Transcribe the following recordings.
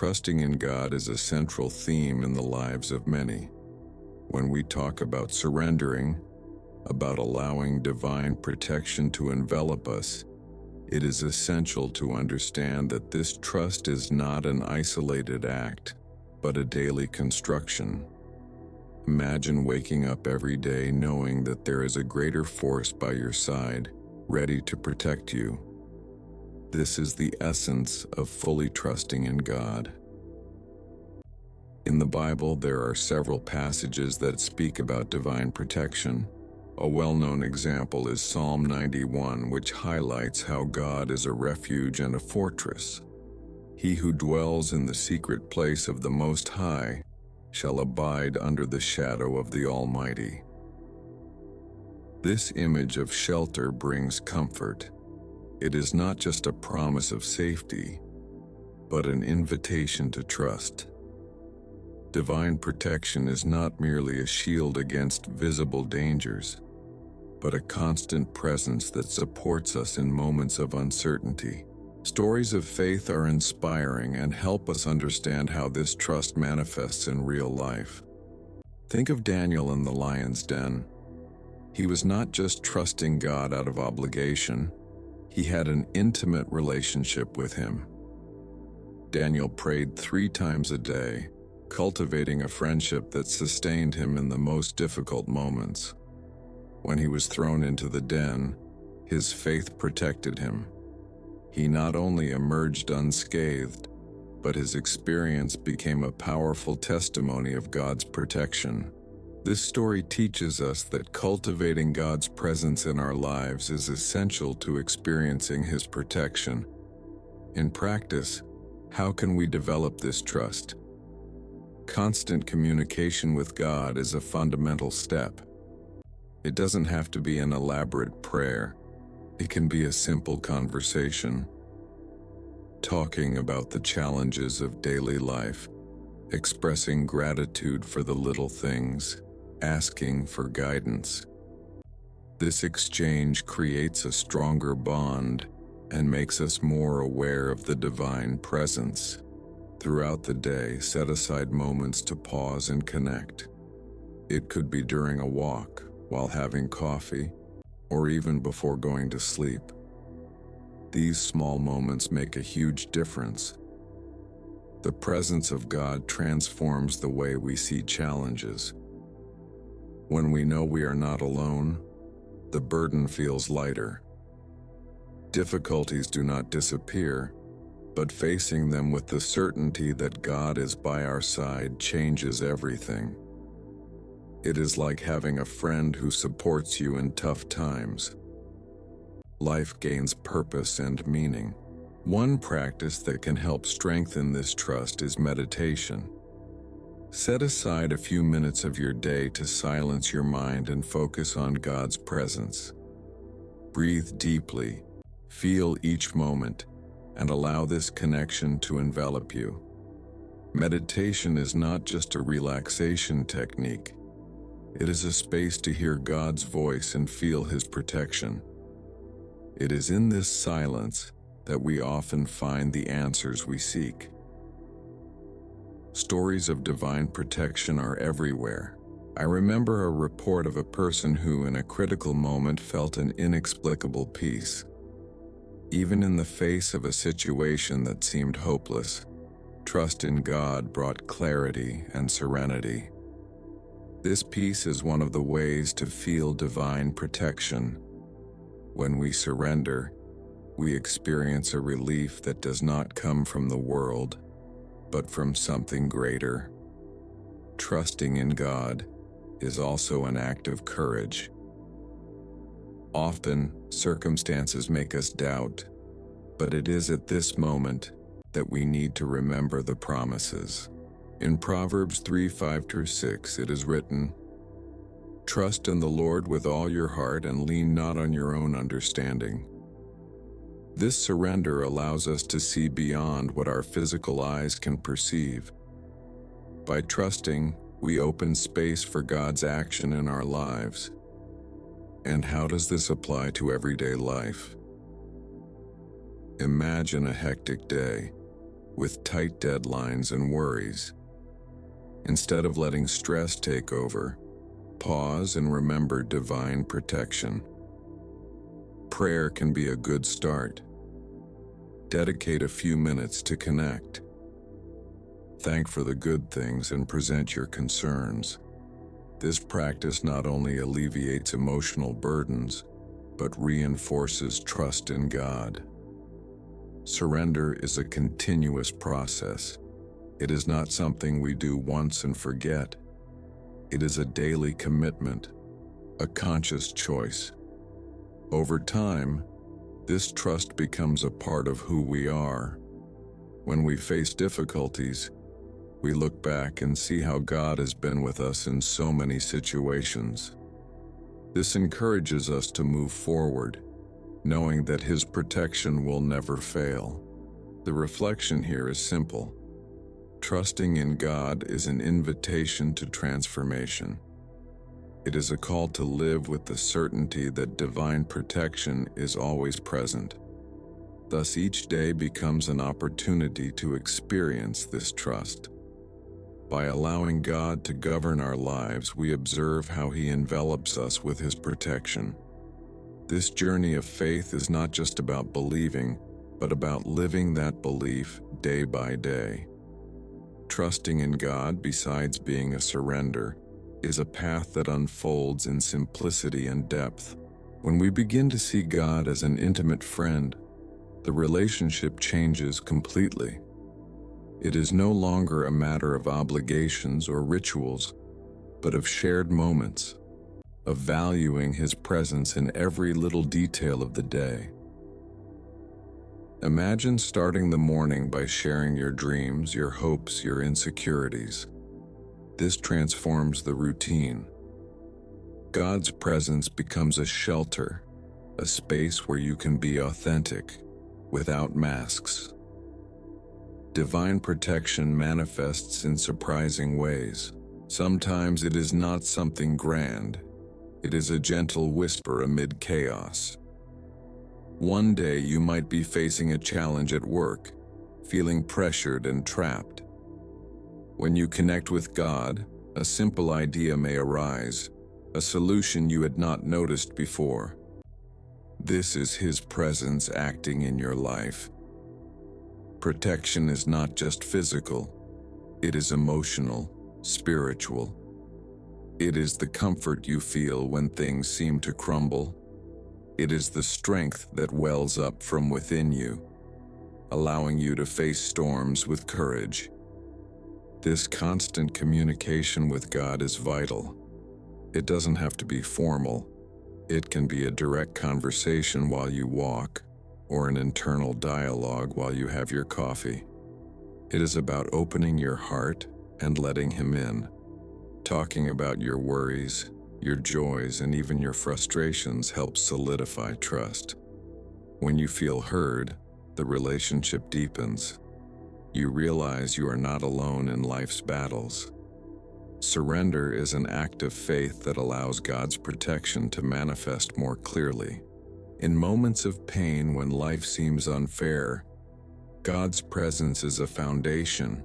trusting in God is a central theme in the lives of many. When we talk about surrendering, about allowing divine protection to envelop us, it is essential to understand that this trust is not an isolated act, but a daily construction. Imagine waking up every day knowing that there is a greater force by your side, ready to protect you. This is the essence of fully trusting in God. In the Bible, there are several passages that speak about divine protection. A well-known example is Psalm 91, which highlights how God is a refuge and a fortress. He who dwells in the secret place of the Most High shall abide under the shadow of the Almighty. This image of shelter brings comfort. It is not just a promise of safety, but an invitation to trust. Divine protection is not merely a shield against visible dangers, but a constant presence that supports us in moments of uncertainty. Stories of faith are inspiring and help us understand how this trust manifests in real life. Think of Daniel in the lion's den. He was not just trusting God out of obligation, he had an intimate relationship with him. Daniel prayed 3 times a day, cultivating a friendship that sustained him in the most difficult moments. When he was thrown into the den, his faith protected him. He not only emerged unscathed, but his experience became a powerful testimony of God's protection. This story teaches us that cultivating God's presence in our lives is essential to experiencing His protection. In practice, how can we develop this trust? Constant communication with God is a fundamental step. It doesn't have to be an elaborate prayer. It can be a simple conversation. Talking about the challenges of daily life, expressing gratitude for the little things, asking for guidance. This exchange creates a stronger bond and makes us more aware of the divine presence. Throughout the day, set aside moments to pause and connect. It could be during a walk, while having coffee, or even before going to sleep. These small moments make a huge difference. The presence of God transforms the way we see challenges. When we know we are not alone, the burden feels lighter. Difficulties do not disappear, but facing them with the certainty that God is by our side changes everything. It is like having a friend who supports you in tough times. Life gains purpose and meaning. One practice that can help strengthen this trust is meditation. Set aside a few minutes of your day to silence your mind and focus on God's presence. Breathe deeply, feel each moment, and allow this connection to envelop you. Meditation is not just a relaxation technique. It is a space to hear God's voice and feel His protection. It is in this silence that we often find the answers we seek. Stories of divine protection are everywhere. I remember a report of a person who, in a critical moment, felt an inexplicable peace. Even in the face of a situation that seemed hopeless, trust in God brought clarity and serenity. This peace is one of the ways to feel divine protection. When we surrender, we experience a relief that does not come from the world, but from something greater. Trusting in God is also an act of courage. Often, circumstances make us doubt, but it is at this moment that we need to remember the promises. In Proverbs 3:5-6, it is written, "Trust in the Lord with all your heart and lean not on your own understanding." This surrender allows us to see beyond what our physical eyes can perceive. By trusting, we open space for God's action in our lives. And how does this apply to everyday life? Imagine a hectic day. with tight deadlines and worries. Instead of letting stress take over, pause and remember divine protection. Prayer can be a good start. Dedicate a few minutes to connect. Thank for the good things and present your concerns. This practice not only alleviates emotional burdens, but reinforces trust in God. Surrender is a continuous process. It is not something we do once and forget. It is a daily commitment, a conscious choice. Over time, this trust becomes a part of who we are. When we face difficulties, we look back and see how God has been with us in so many situations. This encourages us to move forward, knowing that His protection will never fail. The reflection here is simple. Trusting in God is an invitation to transformation. It is a call to live with the certainty that divine protection is always present. Thus, each day becomes an opportunity to experience this trust. By allowing God to govern our lives, we observe how He envelops us with His protection. This journey of faith is not just about believing, but about living that belief day by day. Trusting in God, besides being a surrender, is a path that unfolds in simplicity and depth. When we begin to see God as an intimate friend, the relationship changes completely. It is no longer a matter of obligations or rituals, but of shared moments, of valuing His presence in every little detail of the day. Imagine starting the morning by sharing your dreams, your hopes, your insecurities. This transforms the routine. God's presence becomes a shelter, a space where you can be authentic, without masks. Divine protection manifests in surprising ways. Sometimes it is not something grand. It is a gentle whisper amid chaos. One day you might be facing a challenge at work, feeling pressured and trapped. When you connect with God, a simple idea may arise, a solution you had not noticed before. This is His presence acting in your life. Protection is not just physical, it is emotional, spiritual. It is the comfort you feel when things seem to crumble. It is the strength that wells up from within you, allowing you to face storms with courage. This constant communication with God is vital. It doesn't have to be formal. It can be a direct conversation while you walk, or an internal dialogue while you have your coffee. It is about opening your heart and letting Him in, talking about your worries, your joys, and even your frustrations helps solidify trust. When you feel heard, the relationship deepens. You realize you are not alone in life's battles. Surrender is an act of faith that allows God's protection to manifest more clearly. In moments of pain when life seems unfair, God's presence is a foundation.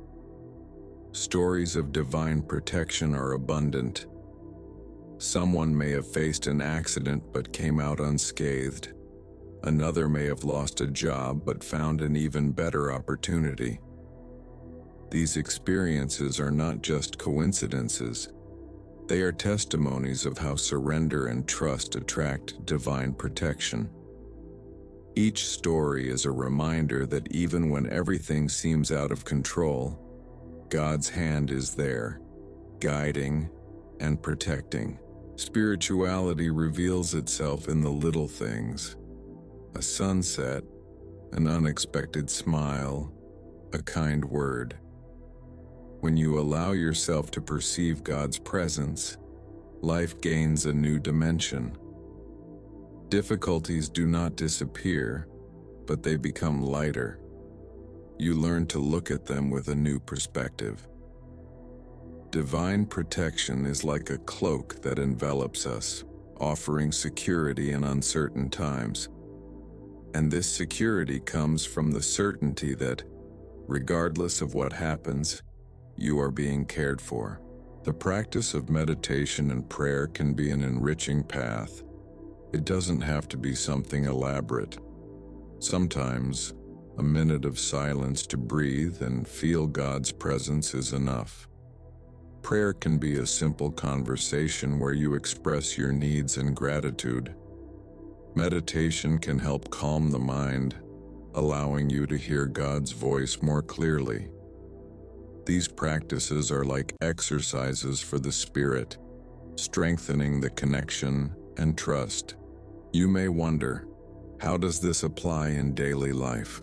Stories of divine protection are abundant. Someone may have faced an accident but came out unscathed. Another may have lost a job but found an even better opportunity. These experiences are not just coincidences. They are testimonies of how surrender and trust attract divine protection. Each story is a reminder that even when everything seems out of control, God's hand is there, guiding and protecting. Spirituality reveals itself in the little things: a sunset, an unexpected smile, a kind word. When you allow yourself to perceive God's presence, life gains a new dimension. Difficulties do not disappear, but they become lighter. You learn to look at them with a new perspective. Divine protection is like a cloak that envelops us, offering security in uncertain times. And this security comes from the certainty that Regardless of what happens, you are being cared for. The practice of meditation and prayer can be an enriching path. It doesn't have to be something elaborate. Sometimes, a minute of silence to breathe and feel God's presence is enough. Prayer can be a simple conversation where you express your needs and gratitude. Meditation can help calm the mind, allowing you to hear God's voice more clearly. These practices are like exercises for the spirit, strengthening the connection and trust. You may wonder, how does this apply in daily life?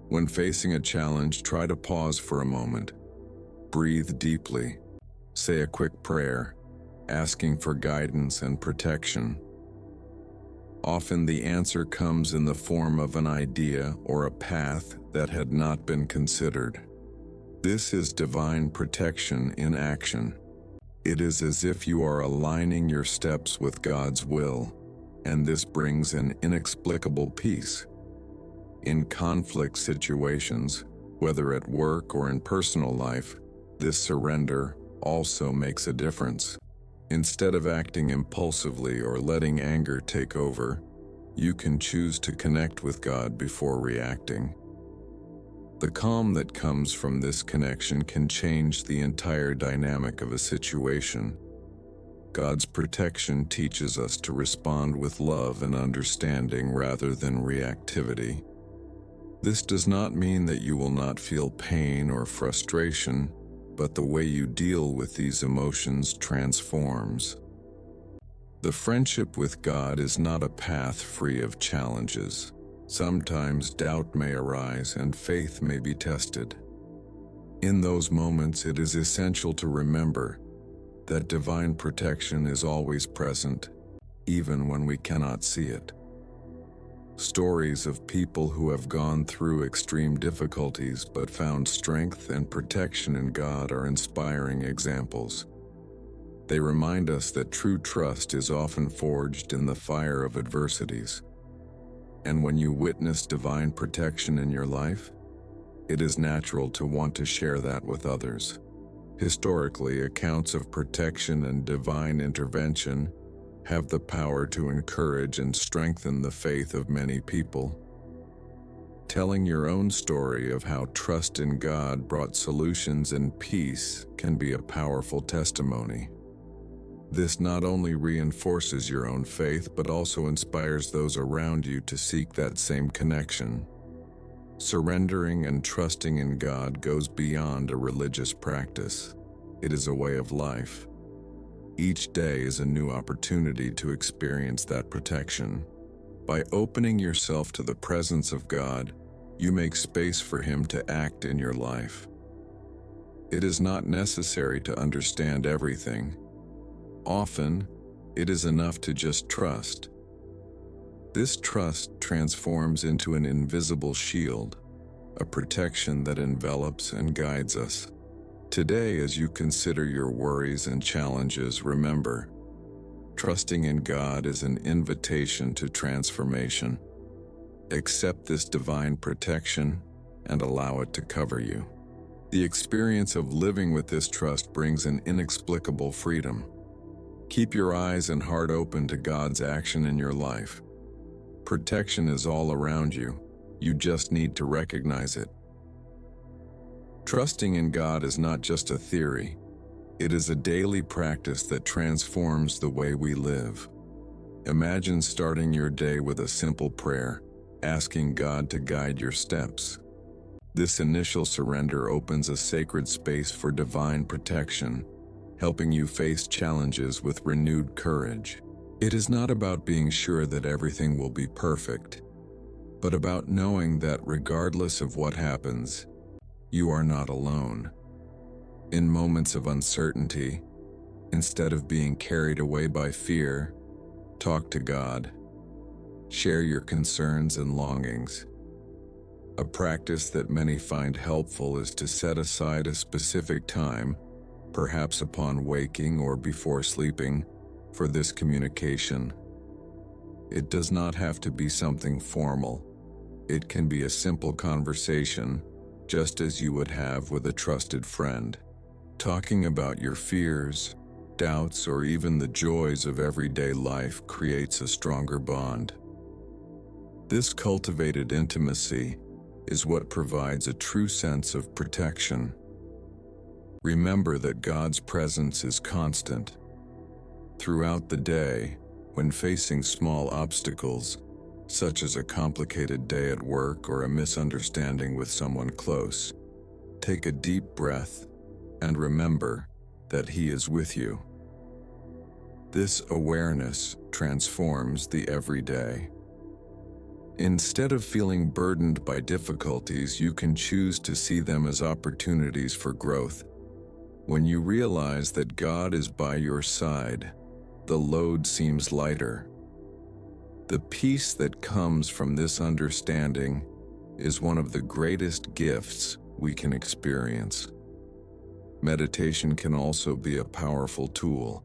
When facing a challenge, try to pause for a moment. Breathe deeply. Say a quick prayer, asking for guidance and protection. Often the answer comes in the form of an idea or a path that had not been considered. This is divine protection in action. It is as if you are aligning your steps with God's will, and this brings an inexplicable peace. In conflict situations, whether at work or in personal life, this surrender also makes a difference. Instead of acting impulsively or letting anger take over, you can choose to connect with God before reacting. The calm that comes from this connection can change the entire dynamic of a situation. God's protection teaches us to respond with love and understanding rather than reactivity. This does not mean that you will not feel pain or frustration, but the way you deal with these emotions transforms. The friendship with God is not a path free of challenges. Sometimes doubt may arise and faith may be tested. In those moments, it is essential to remember that divine protection is always present, even when we cannot see it. Stories of people who have gone through extreme difficulties but found strength and protection in God are inspiring examples. They remind us that true trust is often forged in the fire of adversities. And when you witness divine protection in your life, it is natural to want to share that with others. Historically, accounts of protection and divine intervention have the power to encourage and strengthen the faith of many people. Telling your own story of how trust in God brought solutions and peace can be a powerful testimony. This not only reinforces your own faith, but also inspires those around you to seek that same connection. Surrendering and trusting in God goes beyond a religious practice. It is a way of life. Each day is a new opportunity to experience that protection. By opening yourself to the presence of God, you make space for Him to act in your life. It is not necessary to understand everything. Often, it is enough to just trust. This trust transforms into an invisible shield, a protection that envelops and guides us. Today, as you consider your worries and challenges, remember, trusting in God is an invitation to transformation. Accept this divine protection and allow it to cover you. The experience of living with this trust brings an inexplicable freedom. Keep your eyes and heart open to God's action in your life. Protection is all around you. You just need to recognize it. Trusting in God is not just a theory. It is a daily practice that transforms the way we live. Imagine starting your day with a simple prayer, asking God to guide your steps. This initial surrender opens a sacred space for divine protection, helping you face challenges with renewed courage. It is not about being sure that everything will be perfect, but about knowing that regardless of what happens, you are not alone. In moments of uncertainty, instead of being carried away by fear, talk to God. Share your concerns and longings. A practice that many find helpful is to set aside a specific time, perhaps upon waking or before sleeping, for this communication. It does not have to be something formal. It can be a simple conversation, just as you would have with a trusted friend. Talking about your fears, doubts, or even the joys of everyday life creates a stronger bond. This cultivated intimacy is what provides a true sense of protection. Remember that God's presence is constant. Throughout the day, when facing small obstacles, such as a complicated day at work or a misunderstanding with someone close, take a deep breath and remember that He is with you. This awareness transforms the everyday. Instead of feeling burdened by difficulties, you can choose to see them as opportunities for growth. When you realize that God is by your side, the load seems lighter. The peace that comes from this understanding is one of the greatest gifts we can experience. Meditation can also be a powerful tool.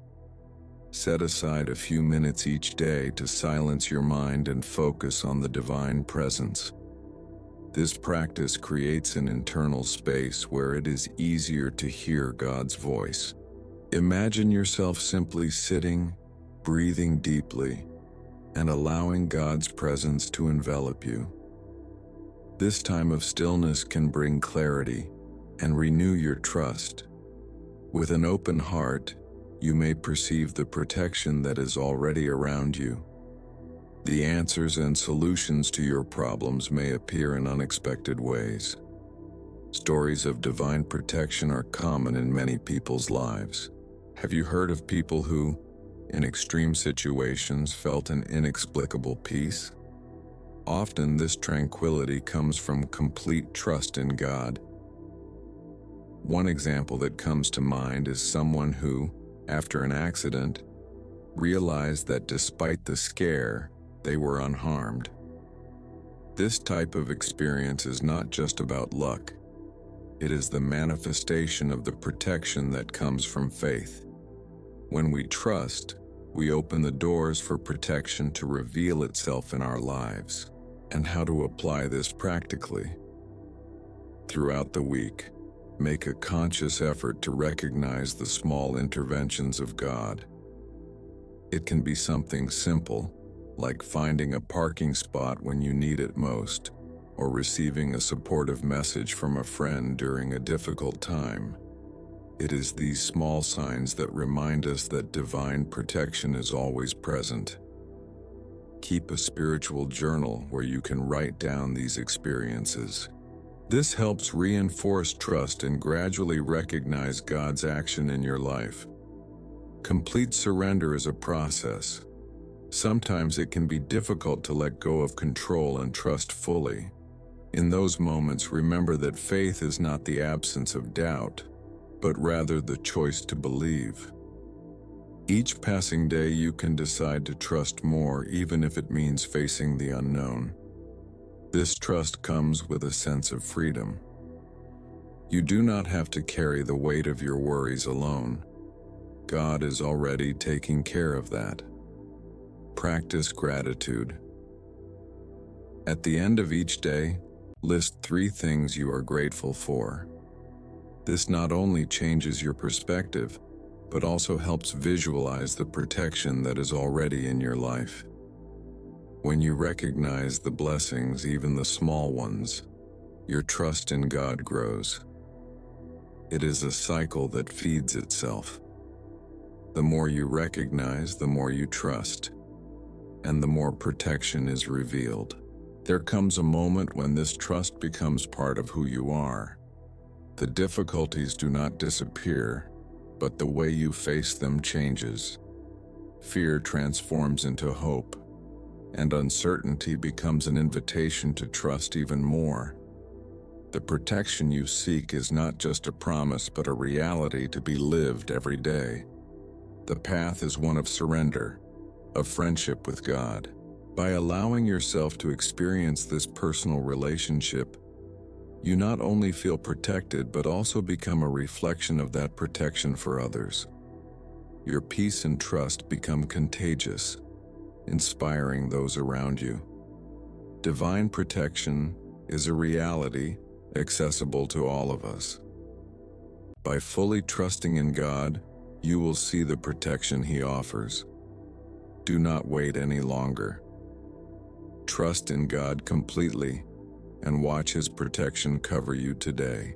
Set aside a few minutes each day to silence your mind and focus on the divine presence. This practice creates an internal space where it is easier to hear God's voice. Imagine yourself simply sitting, breathing deeply, and allowing God's presence to envelop you. This time of stillness can bring clarity and renew your trust. With an open heart, you may perceive the protection that is already around you. The answers and solutions to your problems may appear in unexpected ways. Stories of divine protection are common in many people's lives. Have you heard of people who, in extreme situations, felt an inexplicable peace? Often this tranquility comes from complete trust in God. One example that comes to mind is someone who, after an accident, realized that despite the scare, they were unharmed. This type of experience is not just about luck. It is the manifestation of the protection that comes from faith. When we trust, we open the doors for protection to reveal itself in our lives. And how to apply this practically? Throughout the week, make a conscious effort to recognize the small interventions of God. It can be something simple, like finding a parking spot when you need it most, or receiving a supportive message from a friend during a difficult time. It is these small signs that remind us that divine protection is always present. Keep a spiritual journal where you can write down these experiences. This helps reinforce trust and gradually recognize God's action in your life. Complete surrender is a process. Sometimes it can be difficult to let go of control and trust fully. In those moments, remember that faith is not the absence of doubt, but rather the choice to believe. Each passing day you can decide to trust more, even if it means facing the unknown. This trust comes with a sense of freedom. You do not have to carry the weight of your worries alone. God is already taking care of that. Practice gratitude. At the end of each day, list 3 things you are grateful for. This not only changes your perspective, but also helps visualize the protection that is already in your life. When you recognize the blessings, even the small ones, your trust in God grows. It is a cycle that feeds itself. The more you recognize, the more you trust, and the more protection is revealed. There comes a moment when this trust becomes part of who you are. The difficulties do not disappear, but the way you face them changes. Fear transforms into hope, and uncertainty becomes an invitation to trust even more. The protection you seek is not just a promise, but a reality to be lived every day. The path is one of surrender, of friendship with God. By allowing yourself to experience this personal relationship, you not only feel protected, but also become a reflection of that protection for others. Your peace and trust become contagious, inspiring those around you. Divine protection is a reality accessible to all of us. By fully trusting in God, you will see the protection He offers. Do not wait any longer. Trust in God completely and watch His protection cover you today.